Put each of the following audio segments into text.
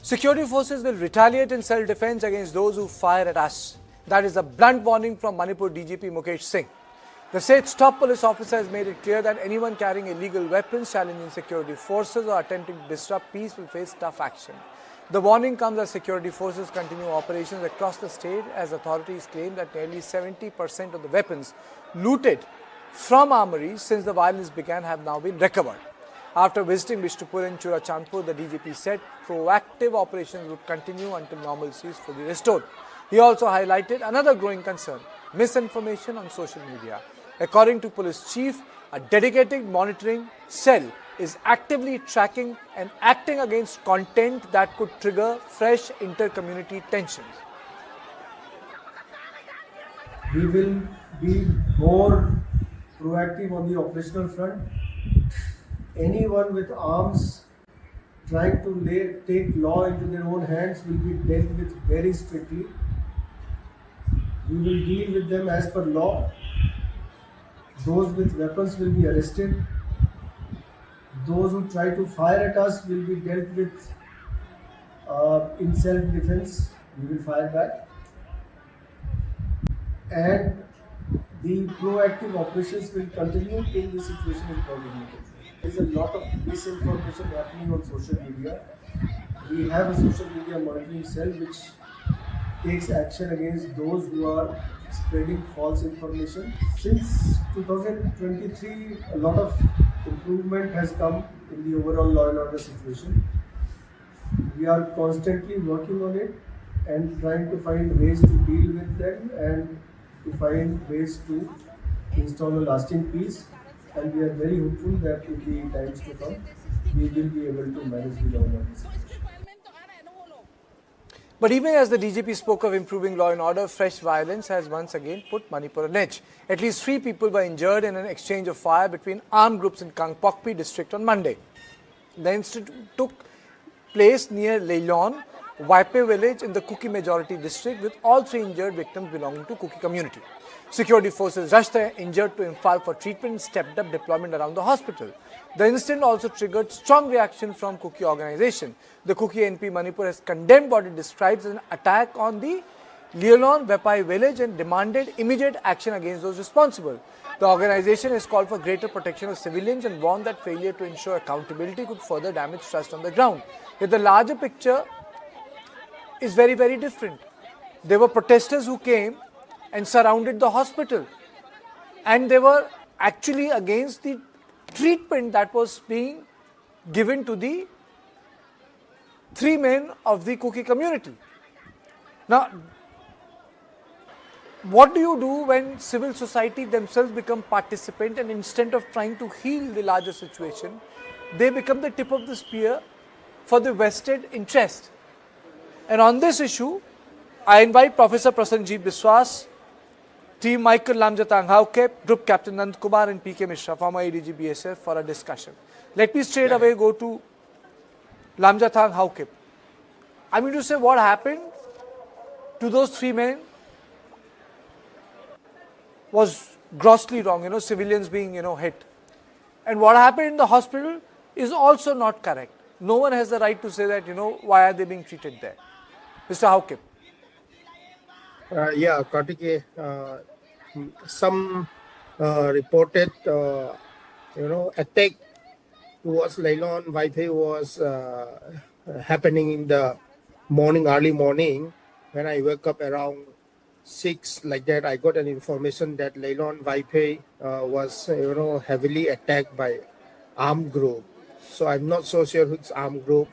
Security forces will retaliate in self-defense against those who fire at us. That is a blunt warning from Manipur DGP Mukesh Singh. The state's top police officer has made it clear that anyone carrying illegal weapons, challenging security forces or attempting to disrupt peace will face tough action. The warning comes as security forces continue operations across the state as authorities claim that nearly 70% of the weapons looted from armouries since the violence began have now been recovered. After visiting Bishnupur and Churachandpur, the DGP said proactive operations would continue until normalcy is fully restored. He also highlighted another growing concern, misinformation on social media. According to police chief, a dedicated monitoring cell is actively tracking and acting against content that could trigger fresh inter-community tensions. We will be more proactive on the operational front. Anyone with arms trying to take law into their own hands will be dealt with very strictly. We will deal with them as per law. Those with weapons will be arrested. Those who try to fire at us will be dealt with in self-defense. We will fire back. And the proactive operations will continue till the situation is coordinated. There is a lot of misinformation happening on social media. We have a social media monitoring cell which takes action against those who are spreading false information. Since 2023, a lot of improvement has come in the overall law and order situation. We are constantly working on it and trying to find ways to deal with them and to find ways to install a lasting peace. And we are very hopeful that in the times to come, we will be able to manage the law and order situation. But even as the DGP spoke of improving law and order, fresh violence has once again put Manipur on edge. At least 3 people were injured in an exchange of fire between armed groups in Kangpokpi district on Monday. The incident took place near Leilon Vaiphei village in the Kuki majority district, with all 3 injured victims belonging to Kuki community. Security forces rushed the injured to Imphal for treatment and stepped up deployment around the hospital. The incident also triggered strong reaction from Kuki organization. The Kuki Inpi Manipur has condemned what it describes as an attack on the Leilon Vaiphei village and demanded immediate action against those responsible. The organization has called for greater protection of civilians and warned that failure to ensure accountability could further damage trust on the ground. Yet the larger picture is very, very different. There were protesters who came and surrounded the hospital, and they were actually against the treatment that was being given to the 3 men of the Kuki community. Now, what do you do when civil society themselves become participant, and instead of trying to heal the larger situation, they become the tip of the spear for the vested interest? And on this issue, I invite Professor Prasanjit Biswas, Team Michael Lamjatang Haukep, Group Captain Nand Kumar and PK Mishra, former ADG BSF, for a discussion. Let me straight away go to Lamjatang Haukep. I mean to say, what happened to those 3 men was grossly wrong, civilians being, hit. And what happened in the hospital is also not correct. No one has the right to say that, why are they being treated there? Mr. Haukep. Yeah, Kartike, some reported, attack towards Leilon Vaiphei was happening in the morning, early morning. When I woke up around 6, like that, I got an information that Leilon Vaiphei was, heavily attacked by armed group. So I'm not so sure which armed group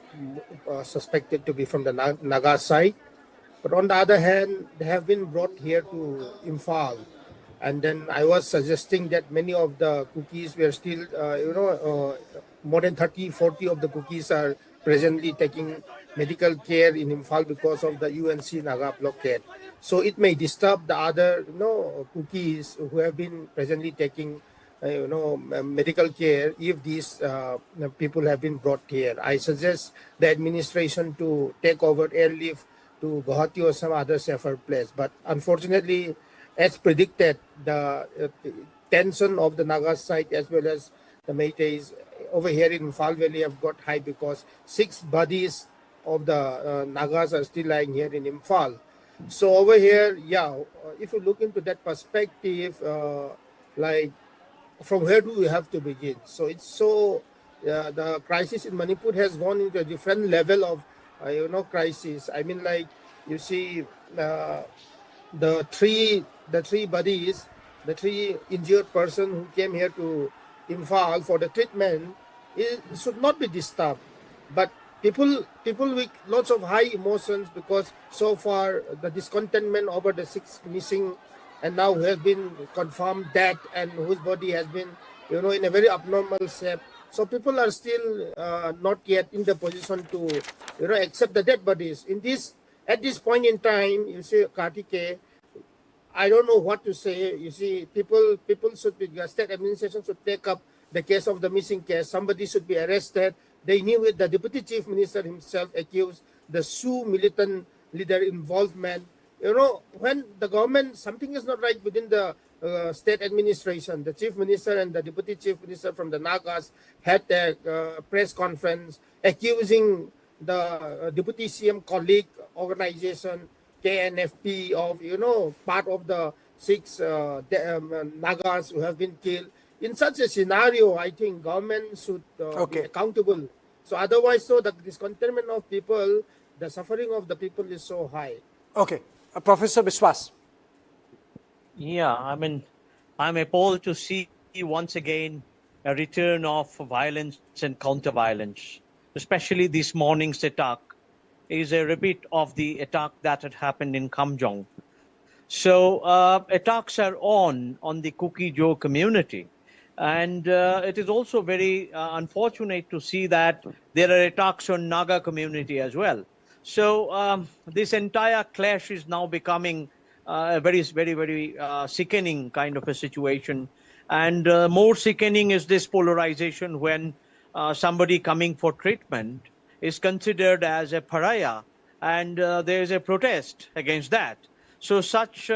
suspected to be from the Naga side. But on the other hand, they have been brought here to Imphal. And then I was suggesting that many of the Kukis were still, more than 30, 40 of the Kukis are presently taking medical care in Imphal because of the UNC Naga blockade. So it may disturb the other, Kukis who have been presently taking, medical care if these people have been brought here. I suggest the administration to take over airlift to Guwahati or some other safer place. But unfortunately, as predicted, the tension of the Naga side as well as the Meiteis over here in Imphal Valley have got high because 6 bodies of the Nagas are still lying here in Imphal. So over here, yeah, if you look into that perspective, like from where do we have to begin? So it's so the crisis in Manipur has gone into a different level of crisis. I mean, like you see, the three buddies, the three injured person who came here to Imphal for the treatment, it should not be disturbed. But people with lots of high emotions, because so far the discontentment over the 6 missing and now who has been confirmed dead and whose body has been in a very abnormal shape. So people are still not yet in the position to accept the dead bodies. At this point in time, you see, Kartike, I don't know what to say. You see, people should be, the state administration should take up the case of the missing case. Somebody should be arrested. They knew it. The deputy chief minister himself accused the Sioux militant leader involvement. When the government, something is not right within the state administration. The chief minister and the deputy chief minister from the Nagas had a press conference accusing the deputy CM colleague organization KNFP of part of the 6 Nagas who have been killed. In such a scenario, I think government should be accountable. So otherwise, so the discontentment of people, the suffering of the people is so high. Okay, Professor Biswas. Yeah, I mean, I'm appalled to see once again a return of violence and counter-violence, especially this morning's attack is a repeat of the attack that had happened in Kamjong. So attacks are on the Kuki Joe community. And it is also very unfortunate to see that there are attacks on Naga community as well. So this entire clash is now becoming a very sickening kind of a situation. And more sickening is this polarization when somebody coming for treatment is considered as a pariah, and there is a protest against that. So such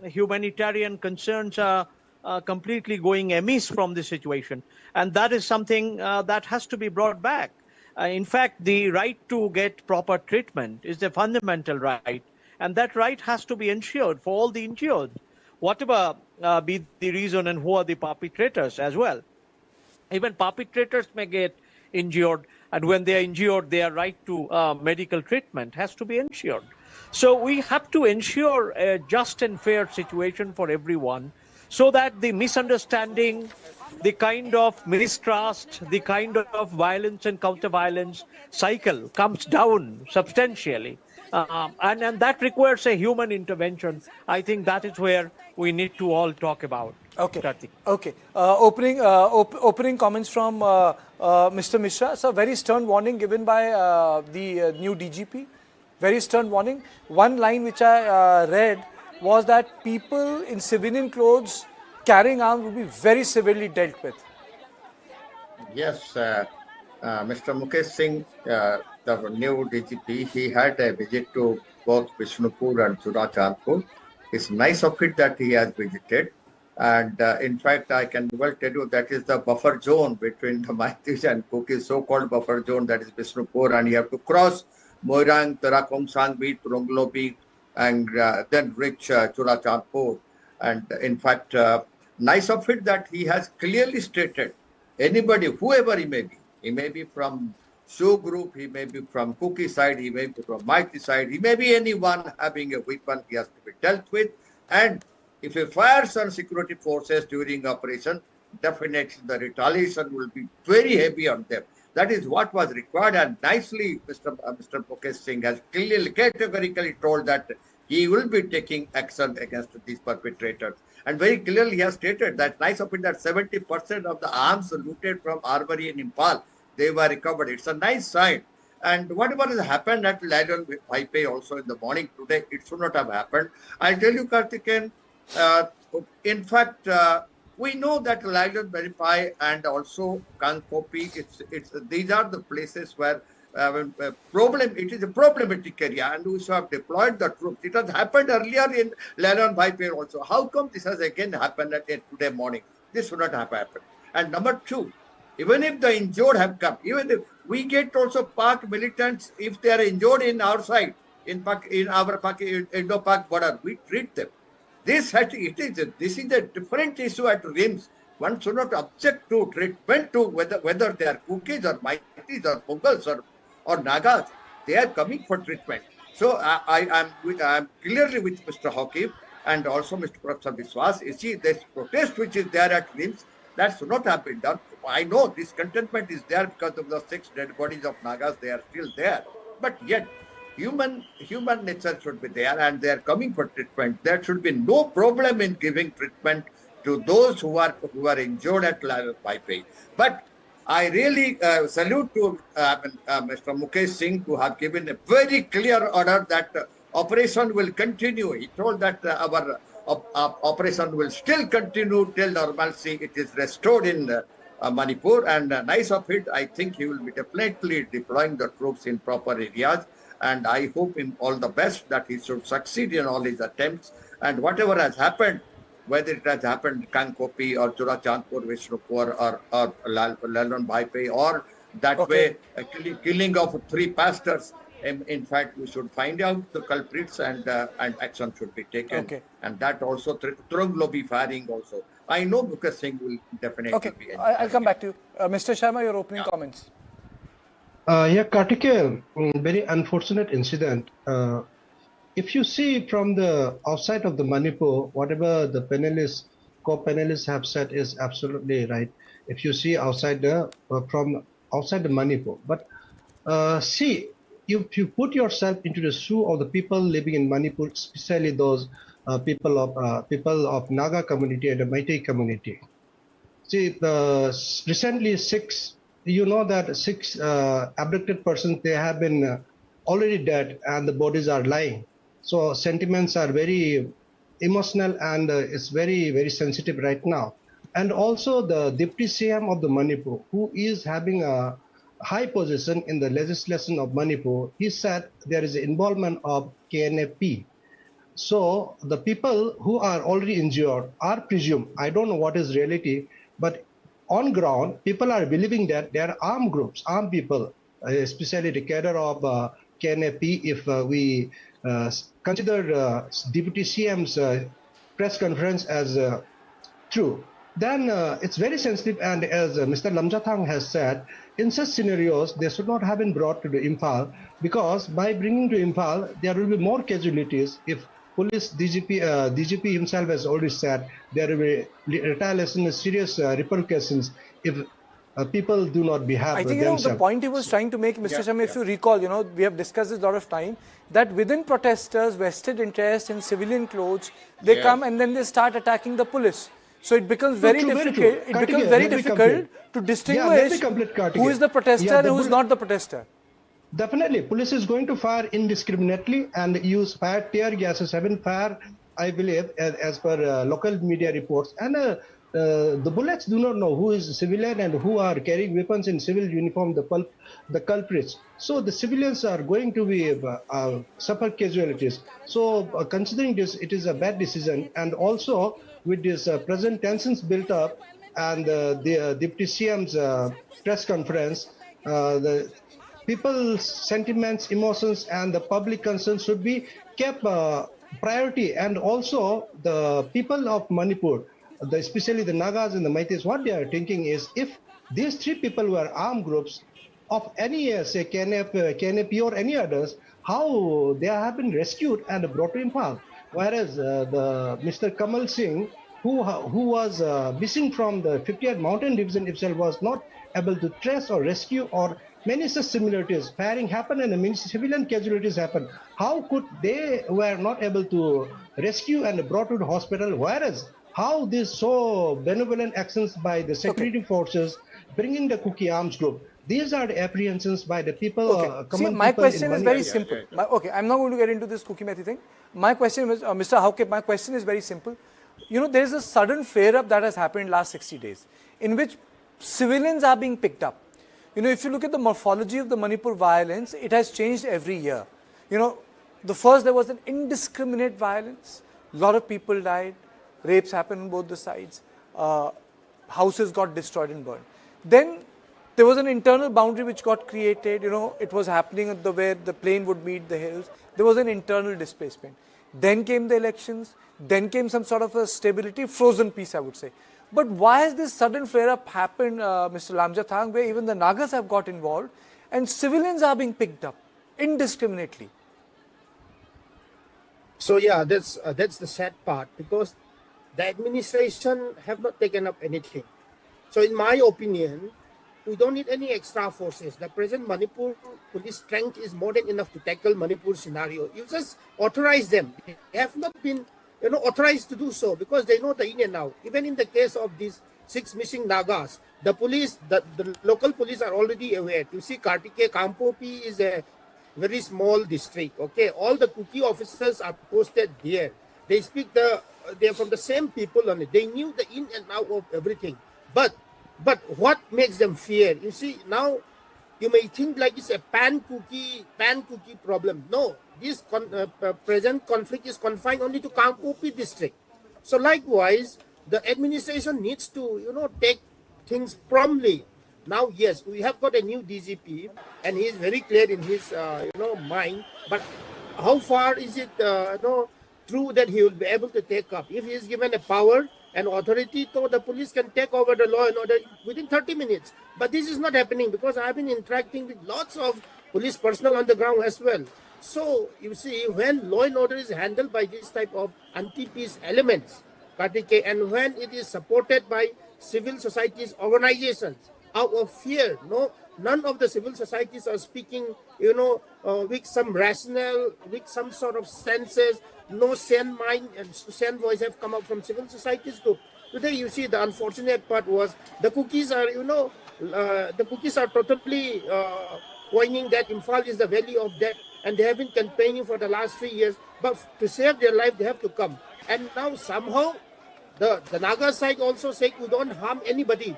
humanitarian concerns are completely going amiss from this situation. And that is something that has to be brought back. In fact, the right to get proper treatment is a fundamental right, and that right has to be ensured for all the injured, whatever be the reason and who are the perpetrators as well. Even perpetrators may get injured, and when they are injured, their right to medical treatment has to be ensured. So we have to ensure a just and fair situation for everyone, so that the misunderstanding, the kind of mistrust, the kind of violence and counter-violence cycle comes down substantially. And that requires a human intervention. I think that is where we need to all talk about. Okay. Karthik. Okay. Opening comments from Mr. Mishra. So, very stern warning given by the new DGP. Very stern warning. One line which I read was that people in civilian clothes carrying arms will be very severely dealt with. Yes, Mr. Mukesh Singh, the new DGP, he had a visit to both Bishnupur and Churachandpur. It's nice of it that he has visited. And in fact, I can well tell you that is the buffer zone between the Maithis and Kuki, so-called buffer zone, that is Bishnupur, and you have to cross Moirang, Tarakong Sangbi, Turonglobi, and then reach Churachandpur. And in fact, nice of it that he has clearly stated, anybody, whoever he may be from Sioux group, he may be from Kuki side, he may be from Maithi side, he may be anyone having a weapon, he has to be dealt with. And if he fires on security forces during operation, definitely the retaliation will be very heavy on them. That is what was required, and nicely Mr. Mukesh Singh has clearly, categorically told that he will be taking action against these perpetrators. And very clearly he has stated that nice of it that 70% of the arms looted from armory in Imphal, they were recovered. It's a nice sign. And whatever has happened at Leilon Vaiphei also in the morning today, it should not have happened. I'll tell you, Karthikeyan, in fact, we know that Leilon Vaiphei and also Kangpokpi, these are the places where it is a problematic area, and we should have deployed the troops. It has happened earlier in Leilon Vaiphei also. How come this has again happened today morning? This should not have happened. And number two, even if the injured have come, even if we get also Pak militants, if they are injured in our side, in our Indo-Pak border, we treat them. This is a different issue at RIMS. One should not object to treatment to whether they are Kukis or Maitis or Mughals or Nagas. They are coming for treatment. So I'm clearly with Mr. Hakib and also Mr. Professor Biswas. You see, this protest which is there at RIMS, that should not have been done. I know this contentment is there because of the 6 dead bodies of Nagas. They are still there. But yet, human nature should be there, and they are coming for treatment. There should be no problem in giving treatment to those who are injured at Leilon Vaiphei. But I really salute to Mr. Mukesh Singh to have given a very clear order that operation will continue. He told that our operation will still continue till normalcy. It is restored in Manipur, and nice of it. I think he will be definitely deploying the troops in proper areas. And I hope him all the best, that he should succeed in all his attempts. And whatever has happened, whether it has happened Kangpokpi or Churachandpur, Bishnupur or Leilon Vaiphei, or that way killing of 3 pastors. In fact, we should find out the culprits and action should be taken. And that also Turunglobi firing also. I know Mukesh Singh will definitely be. I'll come back to you. Mr. Sharma, your opening comments. Yeah, Kartikeya, very unfortunate incident. If you see from the outside of the Manipur, whatever the panelists, co-panelists have said is absolutely right. If you see outside from outside the Manipur, but see, if you put yourself into the shoe of the people living in Manipur, especially those people of Naga community and the Meitei community. See, recently 6 abducted persons, they have been already dead and the bodies are lying. So sentiments are very emotional and it's very, very sensitive right now. And also the Deputy CM of the Manipur, who is having a high position in the legislation of Manipur, he said there is involvement of KNAP. So the people who are already injured are presumed, I don't know what is reality, but on ground, people are believing that there are armed groups, armed people, especially the cadre of KNAP, if we consider Deputy CM's press conference as true, then it's very sensitive. And as Mr. Lamjathang has said, in such scenarios, they should not have been brought to the Imphal, because by bringing to Imphal, there will be more casualties. If police DGP himself has already said there will be retaliation and serious repercussions if people do not behave I think themselves. The point he was trying to make, Mr. Sharma, if you recall, we have discussed this a lot of time, that within protesters, vested interest in civilian clothes, they come and then they start attacking the police. So it becomes very difficult to distinguish who is the protester and who is not the protester. Definitely, police is going to fire indiscriminately and use fire tear gases, 7 fire, I believe, as per local media reports. And the bullets do not know who is civilian and who are carrying weapons in civil uniform, the culprits. So the civilians are going to be suffer casualties. So considering this, it is a bad decision. And also with this present tensions built up and the Deputy CM's press conference, the people's sentiments, emotions, and the public concerns should be kept priority. And also the people of Manipur, especially the Nagas and the Meiteis, what they are thinking is, if these 3 people were armed groups of any, say, KNAP or any others, how they have been rescued and brought to Imphal. Whereas the Mr. Kamal Singh, who was missing from the 50th Mountain Division itself, was not able to trace or rescue, or many such similarities. Firing happened and many civilian casualties happened. How could they were not able to rescue and brought to the hospital? Whereas how these so benevolent actions by the security forces, bringing the Kuki arms group, these are the apprehensions by the people. See, my question is very simple. I'm not going to get into this Kuki Methi thing. My question is, Mr. Hauke, my question is very simple. There is a sudden flare-up that has happened last 60 days, in which civilians are being picked up. If you look at the morphology of the Manipur violence, it has changed every year. First there was an indiscriminate violence. A lot of people died. Rapes happened on both the sides. Houses got destroyed and burned. Then There was an internal boundary which got created, it was happening at where the plane would meet the hills. There was an internal displacement. Then came the elections, then came some sort of a stability, frozen peace, I would say. But why has this sudden flare-up happened, Mr. Lamjathang, where even the Nagas have got involved and civilians are being picked up indiscriminately? So yeah, that's the sad part, because the administration have not taken up anything. So in my opinion, we don't need any extra forces. The present Manipur police strength is more than enough to tackle Manipur scenario. You just authorize them. They have not been, authorized to do so, because they know the in and out. Even in the case of these 6 missing Nagas, the police, the local police are already aware. You see, Kangpokpi is a very small district. Okay, all the Kuki officers are posted there. They they're from the same people only. They knew the in and out of everything. But what makes them fear? You see, now you may think like it's a pan-Kuki problem. No, this present conflict is confined only to Kangpokpi district. So likewise, the administration needs to, take things promptly. Now, yes, we have got a new DGP, and he is very clear in his, mind. But how far is it, true that he will be able to take up? If he is given a power and authority, so the police can take over the law and order within 30 minutes. But this is not happening, because I have been interacting with lots of police personnel on the ground as well. So, you see, when law and order is handled by this type of anti-peace elements, and when it is supported by civil societies organizations, out of fear, none of the civil societies are speaking, with some rationale, with some sort of senses. No sane mind and sane voice have come out from civil societies group. Today, you see, the unfortunate part was the Kukis are totally pointing that Imphal is the valley of death, and they have been campaigning for the last 3 years. But to save their life, they have to come. And now somehow, the Naga side also said we don't harm anybody.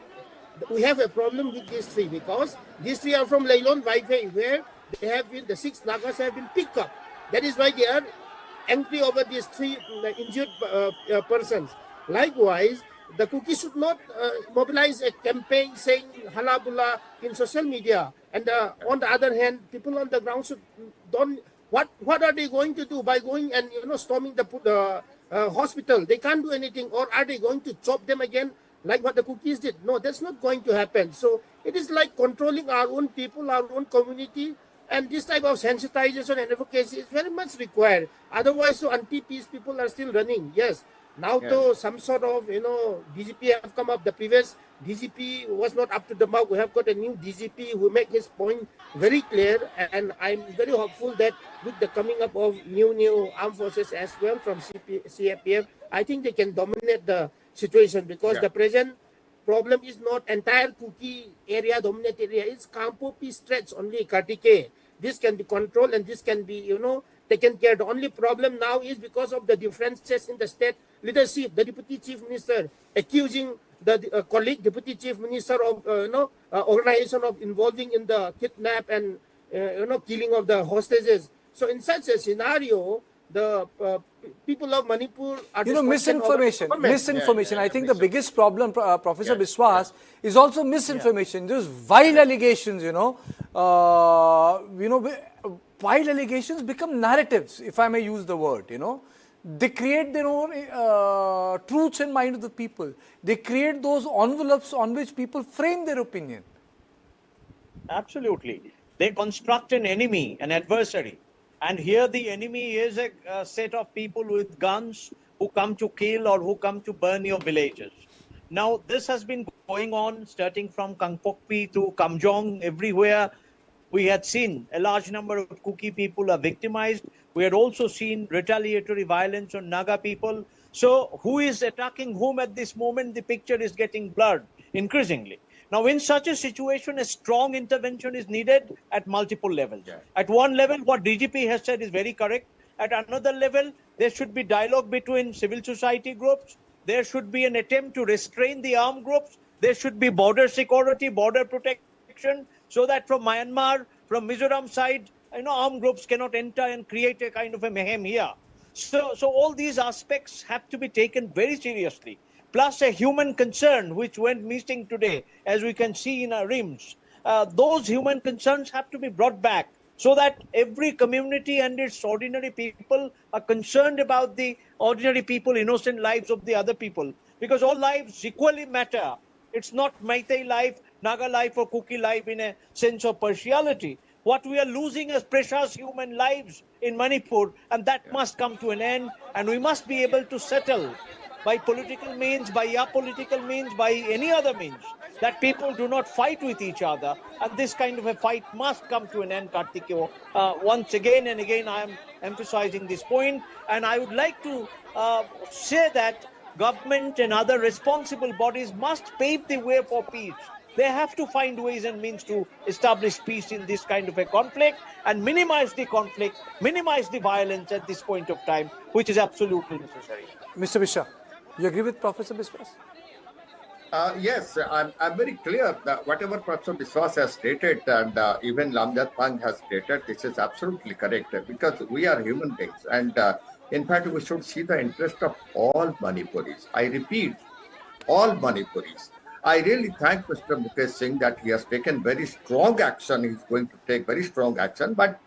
We have a problem with these 3, because these 3 are from Leilon Vaiphei, where they have been, the 6 Nagas have been picked up. That is why they are angry over these 3 injured persons. Likewise, the Kuki should not mobilize a campaign saying halabula in social media. And on the other hand, people on the ground should don't. What are they going to do by going and storming the hospital? They can't do anything. Or are they going to chop them again, like what the Kukis did? No, that's not going to happen. So it is like controlling our own people, our own community, and this type of sensitization and advocacy is very much required. Otherwise, so anti-peace people are still running. Yes, now though some sort of DGP have come up. The previous DGP was not up to the mark. We have got a new DGP who make his point very clear, and I'm very hopeful that with the coming up of new armed forces as well from CAPF, I think they can dominate the situation, because the present problem is not entire Kuki area, dominated area. It's Kangpokpi stretch only, Kartike. This can be controlled and this can be, taken care. The only problem now is because of the differences in the state leadership. The Deputy Chief Minister accusing the colleague Deputy Chief Minister of, organization of involving in the kidnap and, killing of the hostages. So in such a scenario, the people of Manipur are misinformation. I think the biggest problem, Professor Biswas, is also misinformation. Those vile allegations, vile allegations become narratives, if I may use the word, They create their own truths in mind of the people. They create those envelopes on which people frame their opinion. Absolutely. They construct an enemy, an adversary. And here the enemy is a set of people with guns who come to kill or who come to burn your villages. Now, this has been going on starting from Kangpokpi to Kamjong, everywhere. We had seen a large number of Kuki people are victimized. We had also seen retaliatory violence on Naga people. So who is attacking whom at this moment? The picture is getting blurred increasingly. Now, in such a situation, a strong intervention is needed at multiple levels. Yeah. At one level, what DGP has said is very correct. At another level, there should be dialogue between civil society groups. There should be an attempt to restrain the armed groups. There should be border security, border protection, so that from Myanmar, from Mizoram side, armed groups cannot enter and create a kind of a mayhem here. So all these aspects have to be taken very seriously. Plus a human concern which went missing today, as we can see in our rims. those human concerns have to be brought back, so that every community and its ordinary people are concerned about the ordinary people, innocent lives of the other people, because all lives equally matter. It's not Meitei life, Naga life, or Kuki life in a sense of partiality. What we are losing is precious human lives in Manipur, and that must come to an end, and we must be able to settle by political means, by apolitical means, by any other means, that people do not fight with each other. And this kind of a fight must come to an end, Kartikeya. Once again and again, I am emphasizing this point. And I would like to say that government and other responsible bodies must pave the way for peace. They have to find ways and means to establish peace in this kind of a conflict and minimize the conflict, minimize the violence at this point of time, which is absolutely necessary. Mr. Mishra, you agree with Professor Biswas? Yes, I'm very clear that whatever Professor Biswas has stated and even Lamjad Pang has stated, this is absolutely correct because we are human beings. And in fact, we should see the interest of all Manipuris. I repeat, all Manipuris. I really thank Mr. Mukesh Singh that he has taken very strong action. He's going to take very strong action. But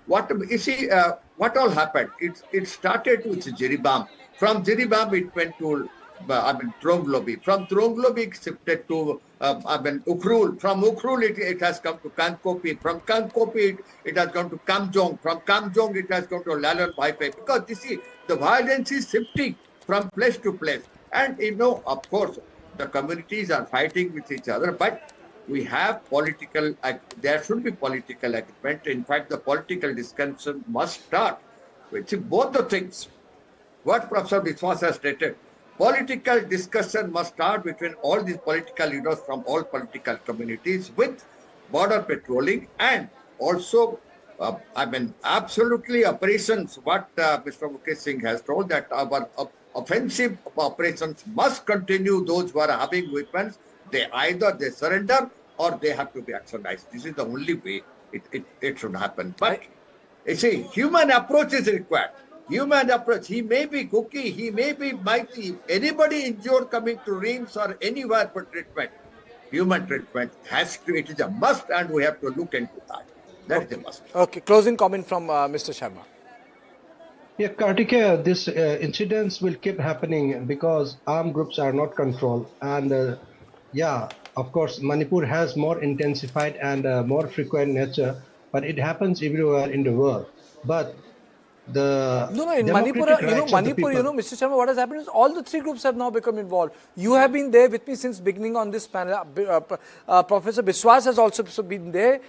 what you see, what all happened? It started with Jiribam. From Jiribam, it went to Tronglobi. From Tronglobi, it shifted to Ukhrul. From Ukhrul, it has come to Kangpokpi. From Kangpokpi, it has gone to Kamjong. From Kamjong, it has gone to Leilon Vaiphei. Because you see, the violence is shifting from place to place. And you know, of course, the communities are fighting with each other, but we have political, there should be political agreement. In fact, the political discussion must start with both the things. What Professor Biswas has stated, political discussion must start between all these political leaders from all political communities with border patrolling and also, absolutely operations, what Mr. Mukesh Singh has told, that our offensive operations must continue. Those who are having weapons, they surrender or they have to be actionized. This is the only way it should happen. But you see, human approach is required. Human approach. He may be Kuki, he may be Mighty. Anybody injured coming to RIMS or anywhere for treatment, human treatment it is a must, and we have to look into that. That is a must. Okay, closing comment from Mr. Sharma. Yeah, Kartikeya, this incidents will keep happening because armed groups are not controlled. And yeah, of course, Manipur has more intensified and more frequent nature, but it happens everywhere in the world. But in Manipur, Mr. Sharma, what has happened is all the three groups have now become involved. You have been there with me since beginning on this panel. Professor Biswas has also been there.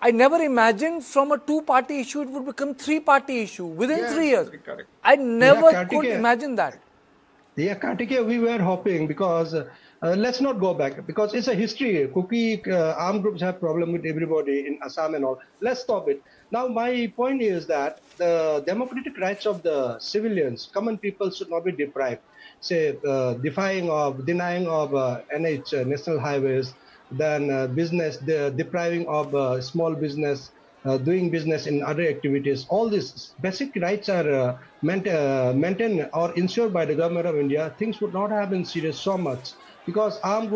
I never imagined from a two-party issue it would become three-party issue within 3 years. I never could imagine that. Yeah, Kartikeya, we were hoping because let's not go back because it's a history. Kuki armed groups have problem with everybody in Assam and all. Let's stop it. Now, my point is that the democratic rights of the civilians, common people, should not be deprived. Say, denying of NH, national highways, then depriving of small business, doing business in other activities. All these basic rights are maintained or ensured by the government of India. Things would not have been serious so much because armed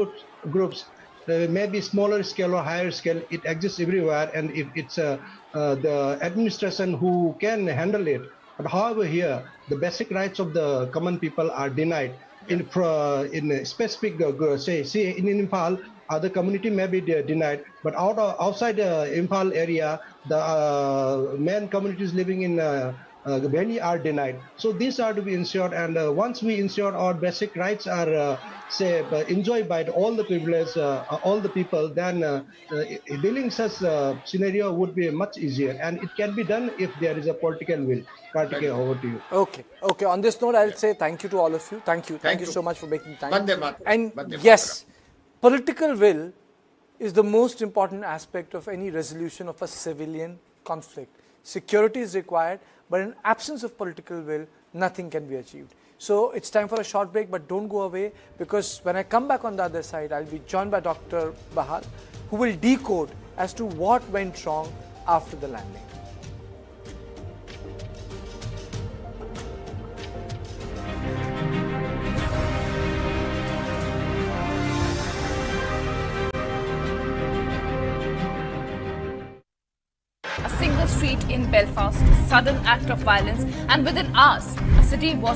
groups may be smaller scale or higher scale. It exists everywhere, and if it's the administration who can handle it. But however, here the basic rights of the common people are denied. In specific, say in Imphal, the community may be denied, but outside the Imphal area, the main communities living in Beni are denied. So these are to be ensured, and once we ensure our basic rights are enjoyed by all the privileged, all the people, then dealing such scenario would be much easier, and it can be done if there is a political will. Kartikeya, over to you. Okay. On this note, I'll say thank you to all of you. Thank you so much for making time. And yes, political will is the most important aspect of any resolution of a civilian conflict. Security is required, but in absence of political will, nothing can be achieved. So it's time for a short break, but don't go away, because when I come back on the other side, I'll be joined by Dr. Bahal, who will decode as to what went wrong after the landing. a single street in Belfast, sudden act of violence, and within hours, a city was